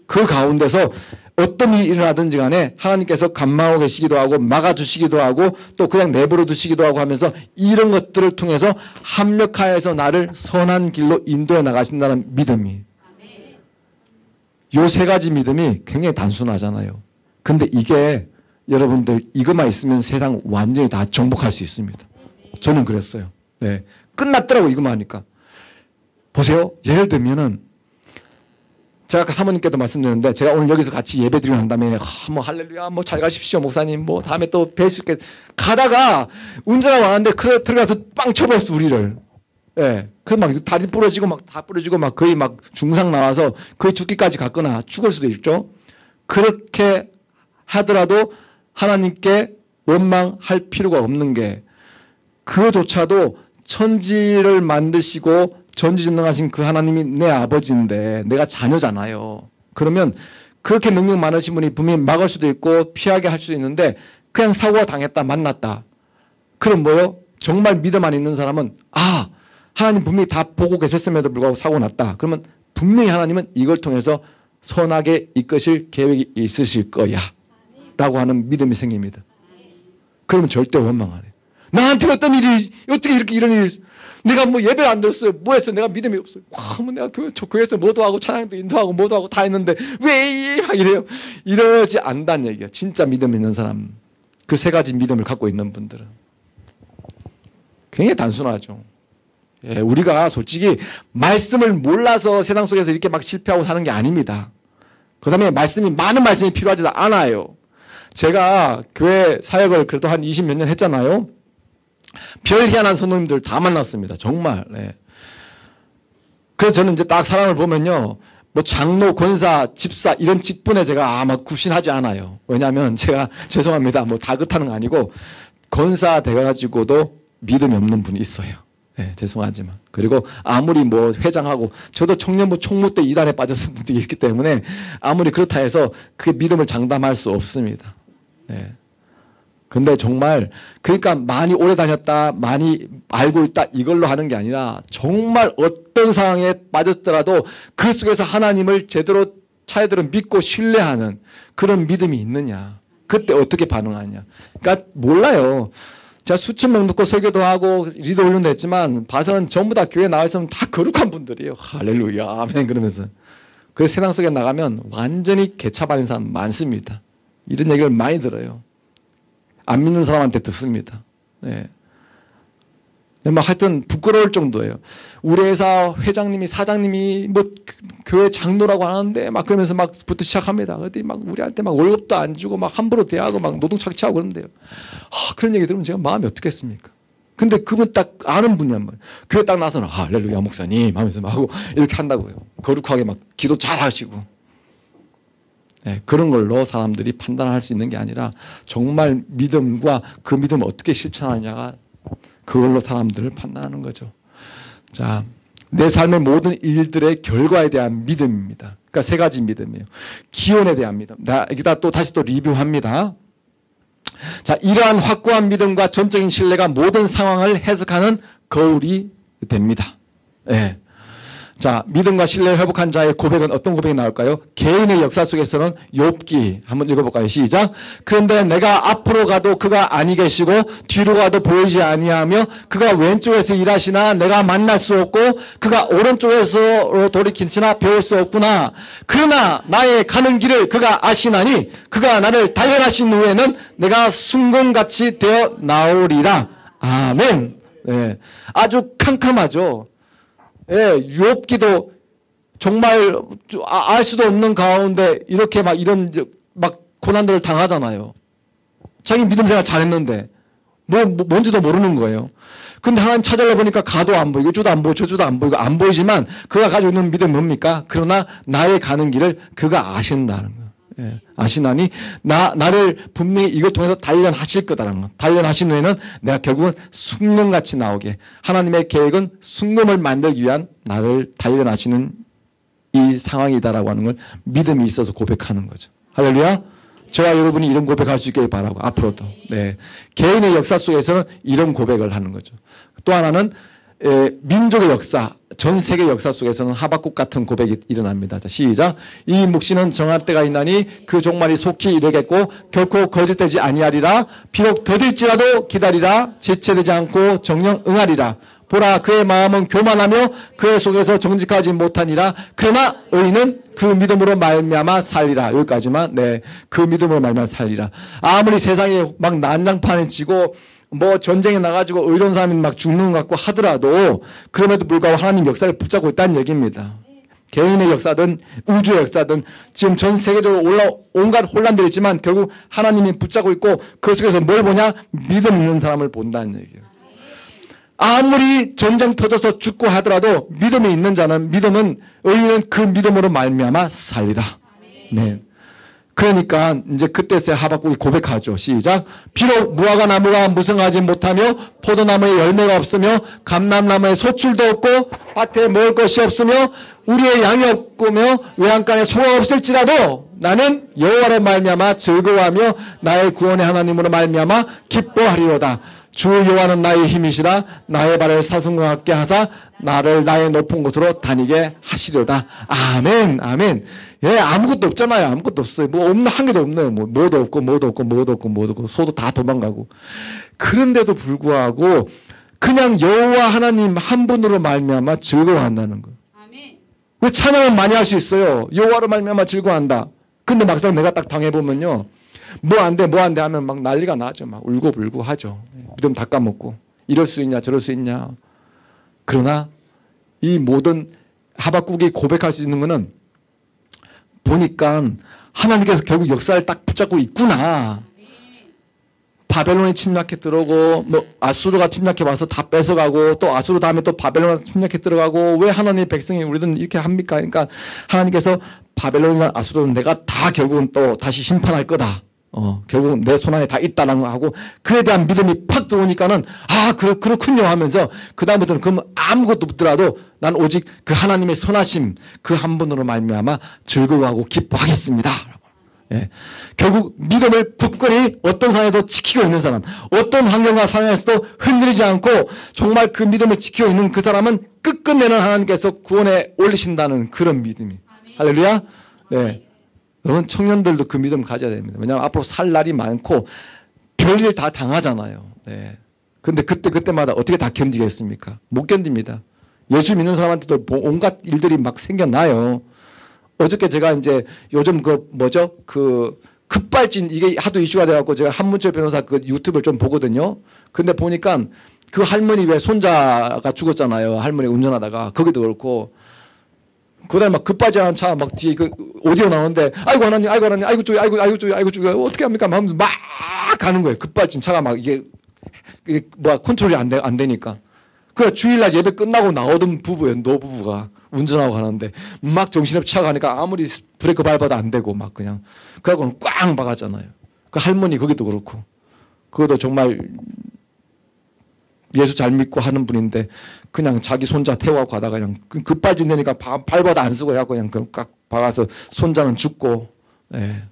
그 가운데서 어떤 일이 일어나든지 간에 하나님께서 감망하고 계시기도 하고 막아주시기도 하고 또 그냥 내버려 두시기도 하고 하면서 이런 것들을 통해서 합력하여서 나를 선한 길로 인도해 나가신다는 믿음이. 요 세 가지 믿음이 굉장히 단순하잖아요. 근데 이게 여러분들 이것만 있으면 세상 완전히 다 정복할 수 있습니다. 저는 그랬어요. 네. 끝났더라고 이것만 하니까. 보세요. 예를 들면은 제가 아까 사모님께도 말씀드렸는데 제가 오늘 여기서 같이 예배 드리고 난 다음에 뭐 할렐루야 뭐 잘 가십시오 목사님 뭐 다음에 또 뵐 수 있게 가다가 운전하고 왔는데 들어가서 빵 쳐버렸어 우리를. 예. 그 막 다리 부러지고 막 다 부러지고 막 거의 막 중상 나와서 거의 죽기까지 갔거나 죽을 수도 있죠. 그렇게 하더라도 하나님께 원망할 필요가 없는 게 그조차도 천지를 만드시고 전지전능하신 그 하나님이 내 아버지인데 내가 자녀잖아요. 그러면 그렇게 능력 많으신 분이 분명히 막을 수도 있고 피하게 할 수도 있는데 그냥 사고가 당했다 만났다. 그럼 뭐요? 정말 믿음 안 있는 사람은 하나님 분명히 다 보고 계셨음에도 불구하고 사고 났다. 그러면 분명히 하나님은 이걸 통해서 선하게 이끄실 계획이 있으실 거야 라고 하는 믿음이 생깁니다. 그러면 절대 원망 안 해요. 나한테 어떤 일이 어떻게 이렇게 이런 일이 내가 뭐 예배 안 들었어요. 뭐 했어요? 내가 믿음이 없어요. 뭐 내가 교회에서 뭐도 하고 찬양도 인도하고 뭐도 하고 다 했는데 왜 막 이래요. 이러지 않다는 얘기야. 진짜 믿음 있는 사람. 그 세 가지 믿음을 갖고 있는 분들은. 굉장히 단순하죠. 우리가 솔직히 말씀을 몰라서 세상 속에서 이렇게 막 실패하고 사는 게 아닙니다. 그 다음에 많은 말씀이 필요하지도 않아요. 제가 교회 사역을 그래도 한 20 몇 년 했잖아요. 별 희한한 성도님들 다 만났습니다. 정말. 그래서 저는 이제 딱 사람을 보면요. 뭐 장로, 권사, 집사 이런 직분에 제가 막 굽신하지 않아요. 왜냐하면 제가 죄송합니다. 뭐 다 그렇다는 거 아니고 권사 돼가지고도 믿음이 없는 분이 있어요. 죄송하지만. 그리고 아무리 뭐 회장하고 저도 청년부 총무 때 이단에 빠졌을 때도 있기 때문에 아무리 그렇다 해서 그 믿음을 장담할 수 없습니다. 근데 정말 그러니까 많이 오래 다녔다 많이 알고 있다 이걸로 하는 게 아니라 정말 어떤 상황에 빠졌더라도 그 속에서 하나님을 제대로 차례대로 믿고 신뢰하는 그런 믿음이 있느냐 그때 어떻게 반응하냐 그러니까 몰라요. 제가 수천 명 듣고 설교도 하고 리더 훈련도 했지만 봐서는 전부 다 교회 나와 있으면 다 거룩한 분들이에요. 할렐루야 아멘 그러면서. 그래서 세상 속에 나가면 완전히 개차반인 사람 많습니다. 이런 얘기를 많이 들어요. 안 믿는 사람한테 듣습니다. 예. 막 하여튼 부끄러울 정도예요. 우리 회사 회장님이 사장님이 뭐 교회 장로라고 하는데 막 그러면서 막부터 시작합니다. 어디 막 우리한테 막 월급도 안 주고 막 함부로 대하고 막 노동 착취하고 그런데요. 그런 얘기 들으면 제가 마음이 어떻겠습니까? 근데 그분 딱 아는 분이란 말이에요. 교회 딱 나서는 할렐루야 목사님 하면서 막 하고 이렇게 한다고요. 거룩하게 막 기도 잘 하시고. 네, 그런 걸로 사람들이 판단할 수 있는 게 아니라 정말 믿음과 그 믿음을 어떻게 실천하느냐가 그걸로 사람들을 판단하는 거죠. 자, 내 삶의 모든 일들의 결과에 대한 믿음입니다. 그러니까 세 가지 믿음이에요. 기원에 대한 믿음. 여기다 또 다시 또 리뷰합니다. 자, 이러한 확고한 믿음과 전적인 신뢰가 모든 상황을 해석하는 거울이 됩니다. 예. 자, 믿음과 신뢰를 회복한 자의 고백은 어떤 고백이 나올까요? 개인의 역사 속에서는 욥기 한번 읽어볼까요? 시작. 그런데 내가 앞으로 가도 그가 아니 계시고 뒤로 가도 보이지 아니하며 그가 왼쪽에서 일하시나 내가 만날 수 없고 그가 오른쪽에서 돌이키시나 배울 수 없구나. 그러나 나의 가는 길을 그가 아시나니 그가 나를 단련하신 후에는 내가 순금같이 되어 나오리라. 아멘. 네. 아주 캄캄하죠. 예, 욥기도 정말 알 수도 없는 가운데 이렇게 막 이런 막 고난들을 당하잖아요. 자기 믿음 생활 잘했는데 뭔지도 모르는 거예요. 근데 하나님 찾아려 보니까 가도 안 보이고 저도 안 보이고 저주도 안 보이고 안 보이지만 그가 가지고 있는 믿음이 뭡니까? 그러나 나의 가는 길을 그가 아신다는 거예요. 예, 아시나니 나를 분명히 이걸 통해서 단련하실 거다라는 거. 단련하신 후에는 내가 결국은 숭금같이 나오게 하나님의 계획은 숭금을 만들기 위한 나를 단련하시는 이 상황이다라고 하는 걸 믿음이 있어서 고백하는 거죠. 할렐루야. 저와 여러분이 이런 고백할 수 있길 바라고 앞으로도. 네, 개인의 역사 속에서는 이런 고백을 하는 거죠. 또 하나는 민족의 역사, 전 세계 역사 속에서는 하박국 같은 고백이 일어납니다. 자, 시작. 이 묵시는 정할 때가 있나니 그 종말이 속히 이르겠고 결코 거짓되지 아니하리라. 비록 더딜지라도 기다리라. 지체되지 않고 정령 응하리라. 보라 그의 마음은 교만하며 그의 속에서 정직하지 못하니라. 그러나 의인은 그 믿음으로 말미암아 살리라. 여기까지만. 네, 그 믿음으로 말미암아 살리라. 아무리 세상이 막 난장판에 치고 뭐 전쟁에 나가지고 의로운 사람이 막 죽는 것 같고 하더라도 그럼에도 불구하고 하나님 역사를 붙잡고 있다는 얘기입니다. 개인의 역사든 우주의 역사든 지금 전 세계적으로 온갖 혼란들이 있지만 결국 하나님이 붙잡고 있고 그 속에서 뭘 보냐? 믿음 있는 사람을 본다는 얘기예요. 아무리 전쟁 터져서 죽고 하더라도 믿음이 있는 자는 믿음은 의인은 그 믿음으로 말미암아 살리라. 네. 그러니까 이제 그때서야 하박국이 고백하죠. 시작. 비록 무화과 나무가 무성하지 못하며 포도나무에 열매가 없으며 감람나무에 소출도 없고 밭에 먹을 것이 없으며 우리의 양이 없으며 외양간에 소가 없을지라도 나는 여호와로 말미암아 즐거워하며 나의 구원의 하나님으로 말미암아 기뻐하리로다. 주 여호와는 나의 힘이시라. 나의 발을 사슴과 같게 하사 나를 나의 높은 곳으로 다니게 하시려다. 아멘. 아멘. 예, 아무것도 없잖아요. 아무것도 없어요. 뭐 없는 한 개도 없네요. 뭐도 없고 소도 다 도망가고. 그런데도 불구하고 그냥 여호와 하나님 한 분으로 말미암아 즐거워한다는 거예요. 아멘. 왜 찬양을 많이 할 수 있어요? 여호와로 말미암아 즐거워한다. 근데 막상 내가 딱 당해보면요. 뭐 안 돼 하면 막 난리가 나죠. 막 울고불고 하죠. 믿음 다 까먹고. 이럴 수 있냐 저럴 수 있냐. 그러나 이 모든 하박국이 고백할 수 있는 거는 보니까 하나님께서 결국 역사를 딱 붙잡고 있구나. 바벨론이 침략해 들어오고 뭐 아수르가 침략해 와서 다 뺏어가고 또 아수르 다음에 또 바벨론이 침략해 들어가고 왜 하나님의 백성이 우리는 이렇게 합니까? 그러니까 하나님께서 바벨론이나 아수르는 내가 다 결국은 또 다시 심판할 거다. 결국은 내 손안에 다 있다라는 거 하고 그에 대한 믿음이 팍 들어오니까는 그렇군요 하면서 그 다음부터는 그럼 아무것도 없더라도 난 오직 그 하나님의 선하심 그 한 분으로 말미암아 즐거워하고 기뻐하겠습니다. 예. 결국 믿음을 굳건히 어떤 상황에도 지키고 있는 사람, 어떤 환경과 상황에서도 흔들리지 않고 정말 그 믿음을 지키고 있는 그 사람은 끝끝내는 하나님께서 구원에 올리신다는 그런 믿음이. 할렐루야. 네. 여러분 청년들도 그 믿음 가져야 됩니다. 왜냐하면 앞으로 살 날이 많고 별일 다 당하잖아요. 네. 근데 그때마다 어떻게 다 견디겠습니까? 못 견딥니다. 예수 믿는 사람한테도 온갖 일들이 막 생겨나요. 어저께 제가 이제 요즘 급발진 이게 하도 이슈가 돼갖고 제가 한문철 변호사 그 유튜브를 좀 보거든요. 근데 보니까 그 할머니 왜 손자가 죽었잖아요. 할머니 운전하다가 거기도 그렇고 그다음에 막 급발진하는 차 막 뒤에 그 오디오 나오는데 아이고 하나님 아이고 하나님 아이고 쪽이 아이고 쪽이 아이고 쪽이 어떻게 합니까? 막 하면서 막 가는 거예요. 급발진 차가 막 이게 컨트롤이 안 되니까. 그 주일날 예배 끝나고 나오던 부부예요. 노부부가 운전하고 가는데 막 정신없이 차가 가니까 아무리 브레이크 밟아도 안 되고 막 그냥 그래갖고는 꽝 박았잖아요. 그 할머니 거기도 그렇고 그것도 정말 예수 잘 믿고 하는 분인데 그냥 자기 손자 태워갖고 가다가 그냥 급발진 되니까 밟아도 안 쓰고 해갖고 그냥 깍 박아서 손자는 죽고 예.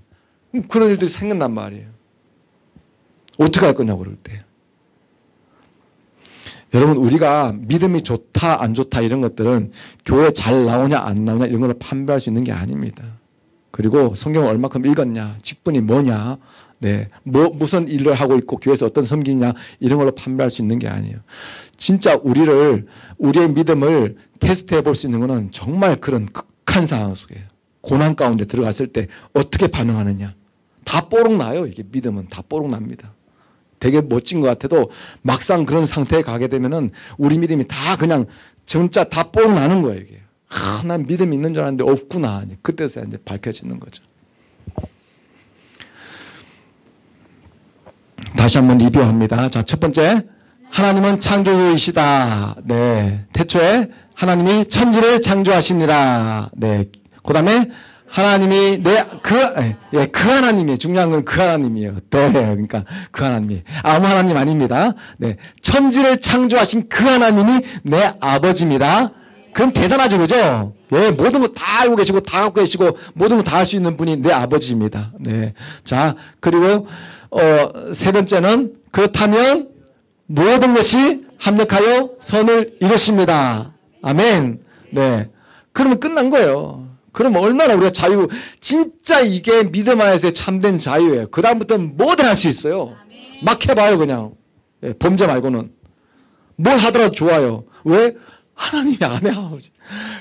그런 일들이 생긴단 말이에요. 어떻게 할 거냐고 그럴 때. 여러분 우리가 믿음이 좋다 안 좋다 이런 것들은 교회 잘 나오냐 안 나오냐 이런 걸 판별할 수 있는 게 아닙니다. 그리고 성경을 얼마큼 읽었냐 직분이 뭐냐 네, 무슨 일을 하고 있고 교회에서 어떤 섬기냐 이런 걸로 판별할 수 있는 게 아니에요. 진짜 우리의 믿음을 테스트해 볼 수 있는 것은 정말 그런 극한 상황 속에 고난 가운데 들어갔을 때 어떻게 반응하느냐 다 뽀록 나요. 이게 믿음은 다 뽀록 납니다. 되게 멋진 것 같아도 막상 그런 상태에 가게 되면은 우리 믿음이 다 그냥 진짜 다 뽀록 나는 거예요. 이게. 난 믿음이 있는 줄 알았는데 없구나. 그때서야 이제 밝혀지는 거죠. 다시 한번 리뷰합니다. 자, 첫 번째. 하나님은 창조주이시다. 네. 태초에 하나님이 천지를 창조하시니라. 네. 그 다음에 하나님이 그 하나님이 중요한 건 그 하나님이에요. 네, 그러니까 그 하나님이 아무 하나님 아닙니다. 네, 천지를 창조하신 그 하나님이 내 아버지입니다. 그럼 대단하죠, 그죠? 예, 모든 거 다 알고 계시고 다 갖고 계시고 모든 거 다 할 수 있는 분이 내 아버지입니다. 네, 자 그리고 세 번째는 그렇다면 모든 것이 합력하여 선을 이루십니다. 아멘. 네, 그러면 끝난 거예요. 그럼 얼마나 우리가 진짜 이게 믿음 안에서의 참된 자유예요. 그 다음부터는 뭐든 할 수 있어요. 막 해봐요, 그냥. 예, 범죄 말고는. 뭘 하더라도 좋아요. 왜? 하나님이 안 해.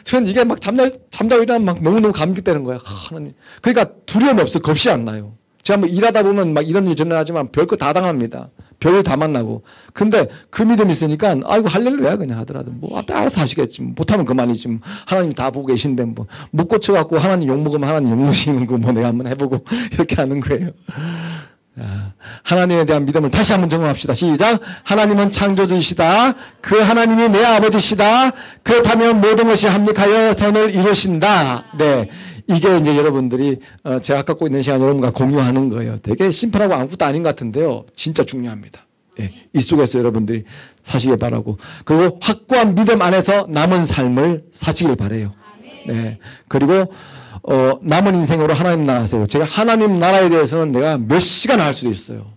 저는 이게 막 잠자고 일어나면 막 너무너무 감격되는 거예요. 하나님. 그러니까 두려움이 없어요. 겁이 안 나요. 제가 뭐 일하다 보면 막 이런 일 저런 하지만 별거 다 당합니다. 별일 다 만나고. 근데 그 믿음이 있으니까 아이고 할렐루야 그냥 하더라도 뭐 알아서 하시겠지. 못하면 그만이지. 하나님이 다 보고 계신데 못 고쳐갖고 하나님 욕먹으면 하나님 욕먹으시는 거 뭐 내가 한번 해보고 이렇게 하는 거예요. 하나님에 대한 믿음을 다시 한번 점검합시다. 시작. 하나님은 창조주이시다. 그 하나님이 내 아버지시다. 그렇다면 모든 것이 합력하여 선을 이루신다. 네. 이게 이제 여러분들이 제가 갖고 있는 시간 여러분과 공유하는 거예요. 되게 심플하고 아무것도 아닌 것 같은데요. 진짜 중요합니다. 예, 이 속에서 여러분들이 사시길 바라고 그리고 확고한 믿음 안에서 남은 삶을 사시길 바라요. 네. 그리고 남은 인생으로 하나님 나라 세요. 제가 하나님 나라에 대해서는 내가 몇 시간 할 수도 있어요.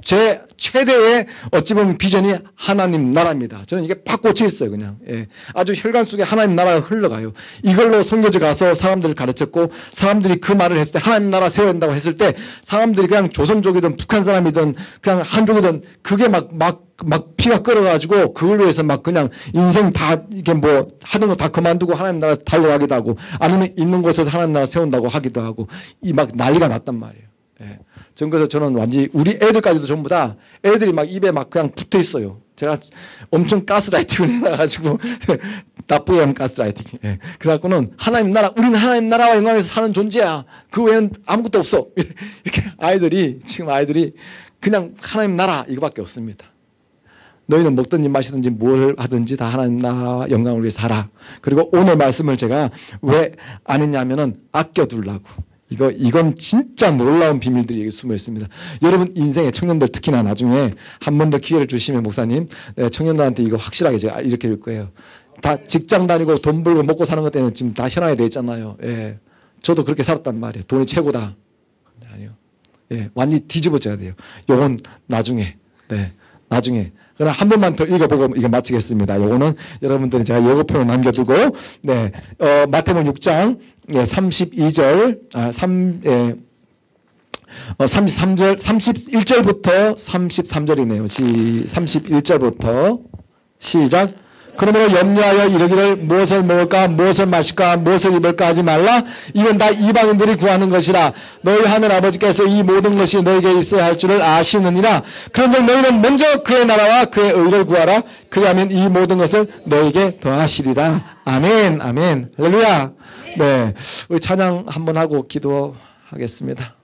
제 최대의 어찌 보면 비전이 하나님 나라입니다. 저는 이게 팍 꽂혀 있어요, 그냥. 예. 아주 혈관 속에 하나님 나라가 흘러가요. 이걸로 선교지 가서 사람들을 가르쳤고, 사람들이 그 말을 했을 때, 하나님 나라 세워야 된다고 했을 때, 사람들이 그냥 조선족이든 북한 사람이든 그냥 한족이든 그게 막 피가 끓어가지고 그걸 위해서 막 그냥 인생 다 이게 뭐 하던 거 다 그만두고 하나님 나라 달려가기도 하고, 아니면 있는 곳에서 하나님 나라 세운다고 하기도 하고, 이 막 난리가 났단 말이에요. 예. 그래서 저는 완전히 우리 애들까지도 전부 다 애들이 막 입에 막 그냥 붙어 있어요. 제가 엄청 가스라이팅을 해놔가지고 나쁘게 하면 가스라이팅. 예. 그래갖고는 하나님 나라, 우리는 하나님 나라와 영광에서 사는 존재야. 그 외에는 아무것도 없어. 이렇게 지금 아이들이 그냥 하나님 나라 이거밖에 없습니다. 너희는 먹든지 마시든지 뭘 하든지 다 하나님 나라와 영광을 위해 살아. 그리고 오늘 말씀을 제가 왜 안 했냐면은 아껴두려고. 이건 진짜 놀라운 비밀들이 여기 숨어 있습니다. 여러분 인생의 청년들 특히나 나중에 한 번 더 기회를 주시면 목사님, 네, 청년들한테 이거 확실하게 제가 이렇게 할 거예요. 다 직장 다니고 돈 벌고 먹고 사는 것 때문에 지금 다 현황이 돼 있잖아요. 예. 저도 그렇게 살았단 말이에요. 돈이 최고다. 아니요. 예. 완전히 뒤집어져야 돼요. 요건 나중에. 네. 나중에. 그럼 한 번만 더 읽어보고 이거 마치겠습니다. 요거는 여러분들이 제가 예고편을 남겨두고, 네. 마태복음 6장 32절, 33절, 31절부터 33절이네요. 31절부터 시작. 그러므로 염려하여 이르기를 무엇을 먹을까 무엇을 마실까 무엇을 입을까 하지 말라. 이건 다 이방인들이 구하는 것이라. 너희 하늘 아버지께서 이 모든 것이 너에게 있어야 할 줄을 아시느니라. 그런즉 너희는 먼저 그의 나라와 그의 의를 구하라. 그리하면 이 모든 것을 너에게 더하시리라. 아멘. 아멘. 할렐루야. 네, 우리 찬양 한번 하고 기도하겠습니다.